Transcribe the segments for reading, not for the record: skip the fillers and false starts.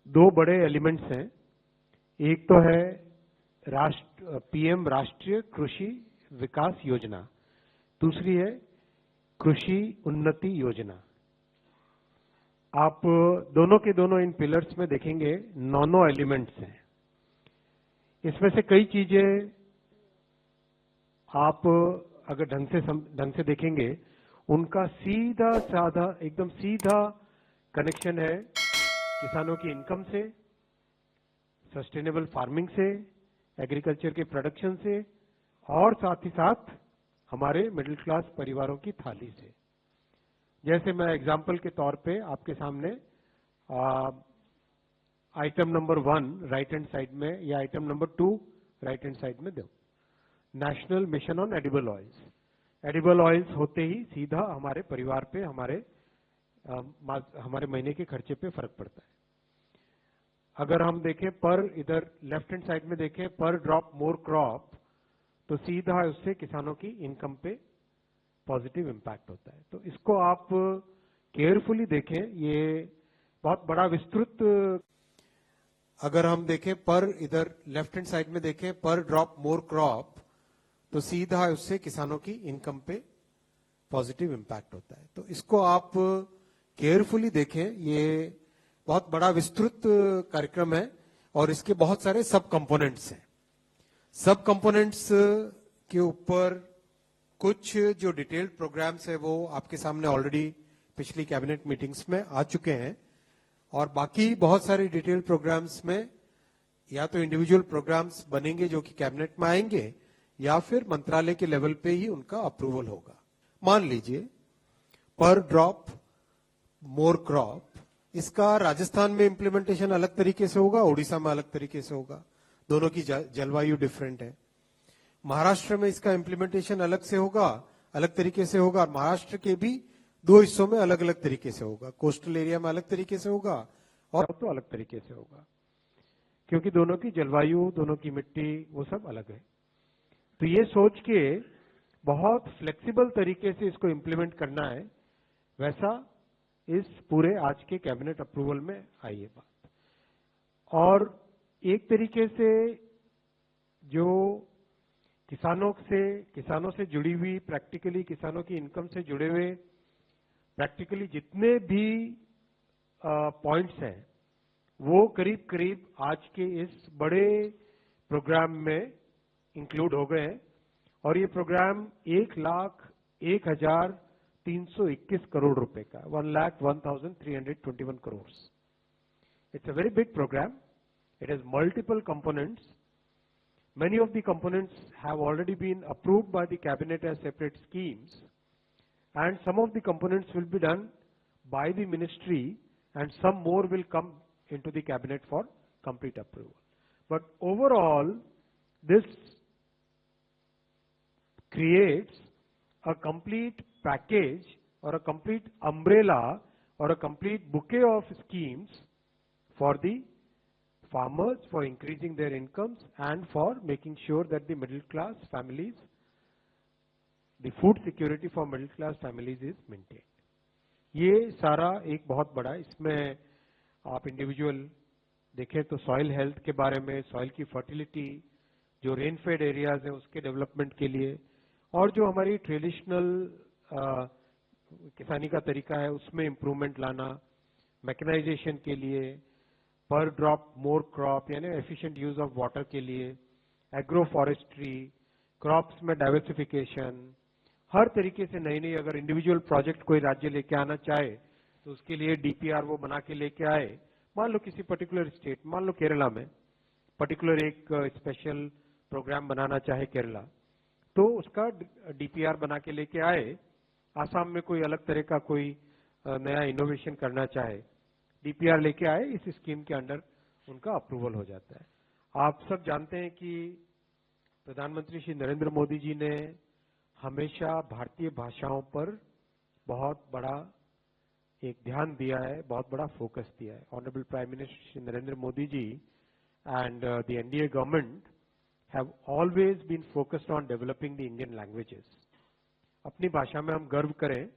दो बड़े एलिमेंट्स हैं। एक तो है पीएम राष्ट्रीय कृषि विकास योजना, दूसरी है कृषि उन्नति योजना। आप दोनों के दोनों इन पिलर्स में देखेंगे 9 एलिमेंट्स हैं। इसमें से कई चीजें आप अगर ढंग से देखेंगे, उनका सीधा साधा एकदम सीधा कनेक्शन है किसानों की इनकम से, सस्टेनेबल फार्मिंग से, एग्रीकल्चर के प्रोडक्शन से, और साथ ही साथ हमारे मिडिल क्लास परिवारों की थाली से। जैसे मैं एग्जाम्पल के तौर पे आपके सामने item number 1 right hand side में या item number 2 right hand side में दो, national mission on edible oils. Edible oils होते ही सीधा हमारे परिवार पे, हमारे महीने के खर्चे पे फर्क पड़ता है। अगर हम देखें पर इधर लेफ्ट हैंड साइड में देखें पर ड्रॉप मोर क्रॉप, तो सीधा उससे किसानों की इनकम पे पॉजिटिव इंपैक्ट होता है। तो इसको आप केयरफुली देखें, ये बहुत बड़ा विस्तृत। अगर हम देखें पर इधर लेफ्ट हैंड साइड में देखें पर ड्रॉप मोर क्रॉप, तो सीधा उससे किसानों की इनकम पे पॉजिटिव इंपैक्ट होता है। तो इसको आप केयरफुली देखें, ये बहुत बड़ा विस्तृत कार्यक्रम है और इसके बहुत सारे सब कंपोनेंट्स हैं। सब कंपोनेंट्स के ऊपर कुछ जो डिटेल्ड प्रोग्राम्स है वो आपके सामने ऑलरेडी पिछली कैबिनेट मीटिंग्स में आ चुके हैं, और बाकी बहुत सारे डिटेल्ड प्रोग्राम्स में या तो इंडिविजुअल प्रोग्राम्स बनेंगे जो कि कैबिनेट में आएंगे, या फिर मंत्रालय के लेवल पे ही उनका अप्रूवल होगा। मान लीजिए पर ड्रॉप मोर क्रॉप, इसका राजस्थान में इंप्लीमेंटेशन अलग तरीके से होगा, ओडिशा में अलग तरीके से होगा, दोनों की जलवायु डिफरेंट है। महाराष्ट्र में इसका इंप्लीमेंटेशन अलग से होगा, अलग तरीके से होगा। महाराष्ट्र के भी 2 हिस्सों में अलग अलग तरीके से होगा, कोस्टल एरिया में अलग तरीके से होगा और तो अलग तरीके से होगा, क्योंकि दोनों की जलवायु, दोनों की मिट्टी, वो सब अलग है। तो ये सोच के बहुत फ्लेक्सिबल तरीके से इसको इंप्लीमेंट करना है, वैसा इस पूरे आज के कैबिनेट अप्रूवल में आई है बात। और एक तरीके से जो किसानों से जुड़ी हुई, प्रैक्टिकली किसानों की इनकम से जुड़े हुए प्रैक्टिकली जितने भी पॉइंट्स हैं, वो करीब करीब आज के इस बड़े प्रोग्राम में इंक्लूड हो गए हैं। और ये प्रोग्राम 1,01,321 करोड़ रुपए का, 1,01,321 crore. It's a very big programme. It has multiple components. Many of the components have already been approved by the cabinet as separate schemes, and some of the components will be done by the ministry, and some more will come into the cabinet for complete approval. But overall, this creates a complete package or a complete umbrella or a complete bouquet of schemes for the farmers, for increasing their incomes and for making sure that the middle class families, the food security for middle class families is maintained. ये सारा एक बहुत बड़ा, इसमें आप individual देखें तो soil health के बारे में, सॉइल की फर्टिलिटी, जो रेनफेड एरियाज है उसके डेवलपमेंट के लिए, और जो हमारी ट्रेडिशनल किसानी का तरीका है उसमें इंप्रूवमेंट लाना, मैकेनाइजेशन के लिए, पर ड्रॉप मोर क्रॉप यानी एफिशिएंट यूज ऑफ वाटर के लिए, एग्रो फॉरेस्ट्री, क्रॉप्स में डाइवर्सिफिकेशन, हर तरीके से नई नई अगर इंडिविजुअल प्रोजेक्ट कोई राज्य लेके आना चाहे तो उसके लिए डीपीआर वो बना के लेके आए। मान लो किसी पर्टिकुलर स्टेट, मान लो केरला में पर्टिकुलर एक स्पेशल प्रोग्राम बनाना चाहे केरला, तो उसका डीपीआर बना के लेके आए। आसाम में कोई अलग तरह का कोई नया इनोवेशन करना चाहे, डीपीआर लेके आए, इस स्कीम के अंडर उनका अप्रूवल हो जाता है। आप सब जानते हैं कि प्रधानमंत्री श्री नरेंद्र मोदी जी ने हमेशा भारतीय भाषाओं पर बहुत बड़ा एक ध्यान दिया है, बहुत बड़ा फोकस दिया है। Honourable prime minister Shri Narendra Modi ji and the NDA government have always been focused on developing the Indian languages. अपनी भाषा में हम गर्व करें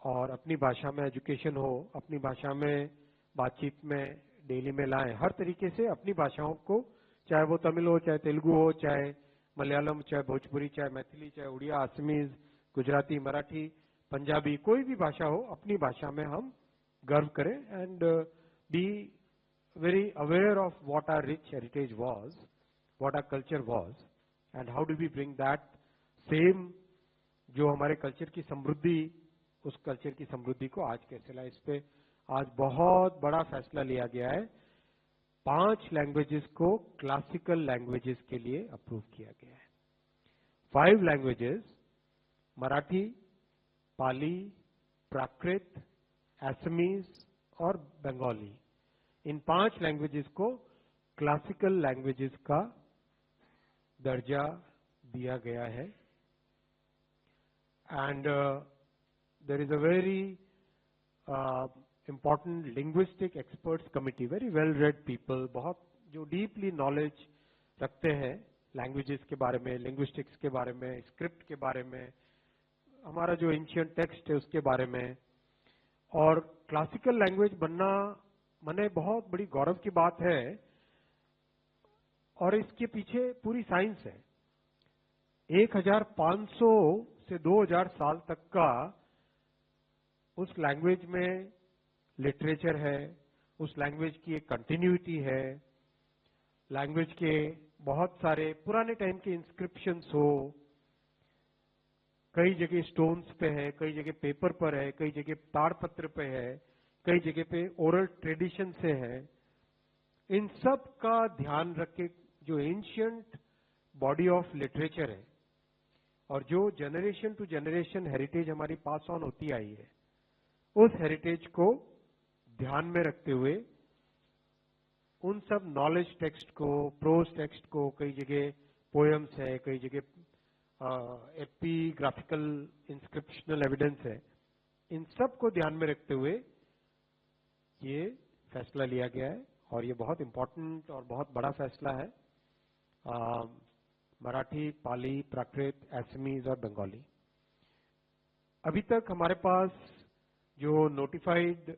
और अपनी भाषा में एजुकेशन हो, अपनी भाषा में बातचीत में डेली में लाएं, हर तरीके से अपनी भाषाओं को, चाहे वो तमिल हो, चाहे तेलुगु हो, चाहे मलयालम, चाहे भोजपुरी, चाहे मैथिली, चाहे उड़िया, असमीज, गुजराती, मराठी, पंजाबी, कोई भी भाषा हो, अपनी भाषा में हम गर्व करें and be very aware of what our rich heritage was, what our culture was and how do we bring that same जो हमारे कल्चर की समृद्धि, उस कल्चर की समृद्धि को आज कैसे लाए। इस पे आज बहुत बड़ा फैसला लिया गया है। 5 लैंग्वेजेस को क्लासिकल लैंग्वेजेस के लिए अप्रूव किया गया है। 5 लैंग्वेजेस, मराठी, पाली, प्राकृत, असमीज और बंगाली, इन 5 लैंग्वेजेस को क्लासिकल लैंग्वेजेस का दर्जा दिया गया है। And there is a very important linguistic experts committee, very well read people, बहुत जो deeply knowledge रखते हैं languages के बारे में, linguistics के बारे में, script के बारे में, हमारा जो ancient text है उसके बारे में। और classical language बनना मने बहुत बड़ी गौरव की बात है और इसके पीछे पूरी साइंस है। 1500 से 2000 साल तक का उस लैंग्वेज में लिटरेचर है, उस लैंग्वेज की एक कंटिन्यूटी है, लैंग्वेज के बहुत सारे पुराने टाइम के इंस्क्रिप्शंस हो, कई जगह स्टोन्स पे है, कई जगह पेपर पर है, कई जगह ताड़पत्र पे है, कई जगह पे ओरल ट्रेडिशन से है। इन सब का ध्यान रख के जो एंशियंट बॉडी ऑफ लिटरेचर है और जो जनरेशन टू जनरेशन हेरिटेज हमारी पास ऑन होती आई है, उस हेरिटेज को ध्यान में रखते हुए उन सब नॉलेज टेक्स्ट को, प्रोज टेक्स्ट को, कई जगह पोएम्स है, कई जगह एपिग्राफिकल इंस्क्रिप्शनल एविडेंस है, इन सब को ध्यान में रखते हुए ये फैसला लिया गया है और ये बहुत इंपॉर्टेंट और बहुत बड़ा फैसला है। मराठी, पाली, प्राकृत, असमीज और बंगाली। अभी तक हमारे पास जो नोटिफाइड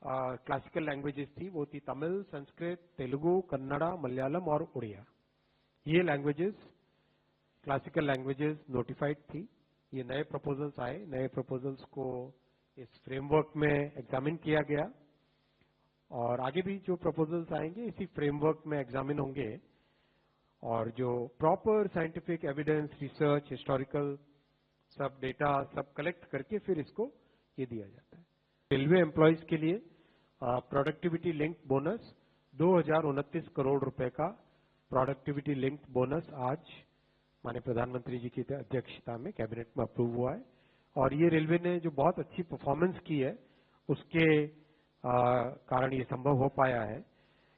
क्लासिकल लैंग्वेजेस थी वो थी तमिल, संस्कृत, तेलुगु, कन्नड़ा, मलयालम और उड़िया। ये लैंग्वेजेस क्लासिकल लैंग्वेजेस नोटिफाइड थी। ये नए प्रपोजल्स आए, नए प्रपोजल्स को इस फ्रेमवर्क में एग्जामिन किया गया और आगे भी जो प्रपोजल्स आएंगे इसी फ्रेमवर्क में एग्जामिन होंगे और जो proper scientific evidence, research, historical सब डेटा सब कलेक्ट करके फिर इसको ये दिया जाता है। रेलवे एम्प्लॉयज के लिए प्रोडक्टिविटी लिंक्ड बोनस 2029 करोड़ रुपए का प्रोडक्टिविटी लिंक्ड बोनस आज माननीय प्रधानमंत्री जी की अध्यक्षता में कैबिनेट में अप्रूव हुआ है और ये रेलवे ने जो बहुत अच्छी परफॉर्मेंस की है उसके कारण ये संभव हो पाया है।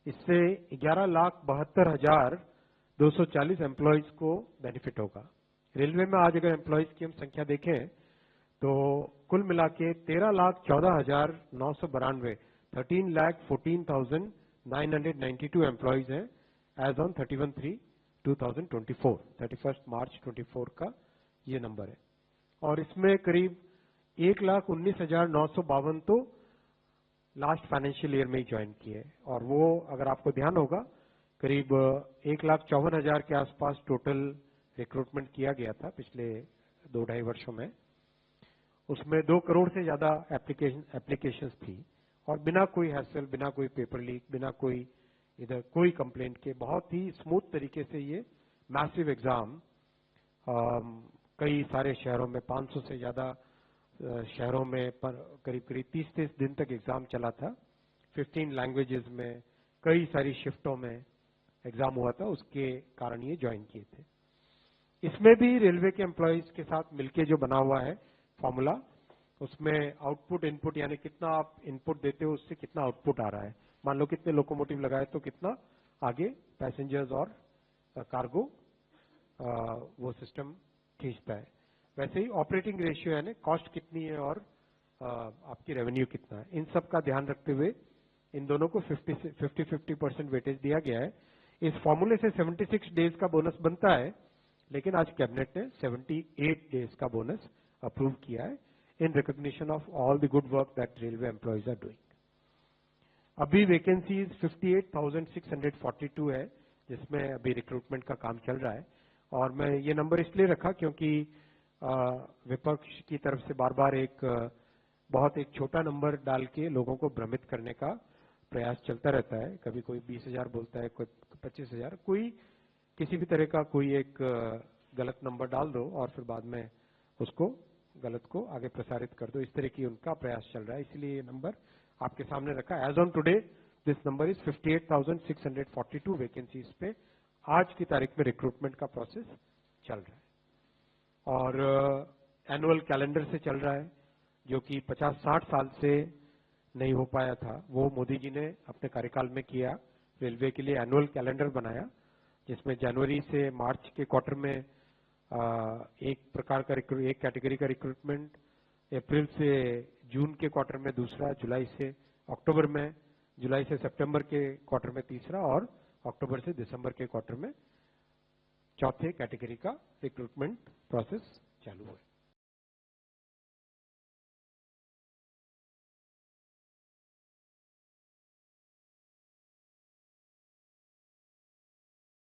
इससे 11,72,240 एम्प्लॉयज को बेनिफिट होगा। रेलवे में आज अगर एम्प्लॉयज की हम संख्या देखें तो कुल मिला के 13,14,992 13,14,992 एम्प्लॉयज हैं एज ऑन 31/3/2024, 31 मार्च 24 का ये नंबर है और इसमें करीब 1,19,952 तो लास्ट फाइनेंशियल ईयर में ही ज्वाइन किए और वो अगर आपको ध्यान होगा करीब 1,54,000 के आसपास टोटल रिक्रूटमेंट किया गया था पिछले 2-2.5 वर्षों में। उसमें 2 करोड़ से ज्यादा एप्लीकेशंस थी और बिना कोई हैसल, बिना कोई पेपर लीक, बिना कोई इधर कोई कंप्लेंट के बहुत ही स्मूथ तरीके से ये मैसिव एग्जाम कई सारे शहरों में 500 से ज्यादा शहरों में करीब 30-30 दिन तक एग्जाम चला था। 15 लैंग्वेजेस में कई सारी शिफ्टों में एग्जाम हुआ था, उसके कारण ये ज्वाइन किए थे। इसमें भी रेलवे के एम्प्लॉयज के साथ मिलके जो बना हुआ है फॉर्मूला, उसमें आउटपुट इनपुट यानी कितना आप इनपुट देते हो उससे कितना आउटपुट आ रहा है। मान लो कितने लोकोमोटिव लगाए तो कितना आगे पैसेंजर्स और कार्गो वो सिस्टम खींचता है। वैसे ही ऑपरेटिंग रेशियो यानी कॉस्ट कितनी है और आपकी रेवेन्यू कितना है, इन सब का ध्यान रखते हुए इन दोनों को 50-50% वेटेज दिया गया है। इस फॉर्मूले से 76 डेज का बोनस बनता है, लेकिन आज कैबिनेट ने 78 डेज का बोनस अप्रूव किया है in recognition of all the good work that railway employees are doing. अभी वैकेंसीज 58,642 है, जिसमें अभी रिक्रूटमेंट का काम चल रहा है। और मैं ये नंबर इसलिए रखा क्योंकि विपक्ष की तरफ से बार बार बहुत एक छोटा नंबर डाल के लोगों को भ्रमित करने का प्रयास चलता रहता है। कभी कोई 20,000 बोलता है, कोई 25,000, कोई किसी भी तरह का कोई एक गलत नंबर डाल दो और फिर बाद में उसको गलत को आगे प्रसारित कर दो। इस तरह की उनका प्रयास चल रहा है, इसलिए ये नंबर आपके सामने रखा। As on today this number is 58,642 vacancies पे आज की तारीख में रिक्रूटमेंट का प्रोसेस चल रहा है। और एनुअल कैलेंडर से चल रहा है, जो कि 50-60 साल से नहीं हो पाया था, वो मोदी जी ने अपने कार्यकाल में किया। रेलवे के लिए एनुअल कैलेंडर बनाया, जिसमें जनवरी से मार्च के क्वार्टर में एक प्रकार का एक कैटेगरी का रिक्रूटमेंट, अप्रैल से जून के क्वार्टर में दूसरा, जुलाई से अक्टूबर में, जुलाई से सितंबर के क्वार्टर में तीसरा और अक्टूबर से दिसंबर के क्वार्टर में चौथे कैटेगरी का रिक्रूटमेंट प्रोसेस चालू है।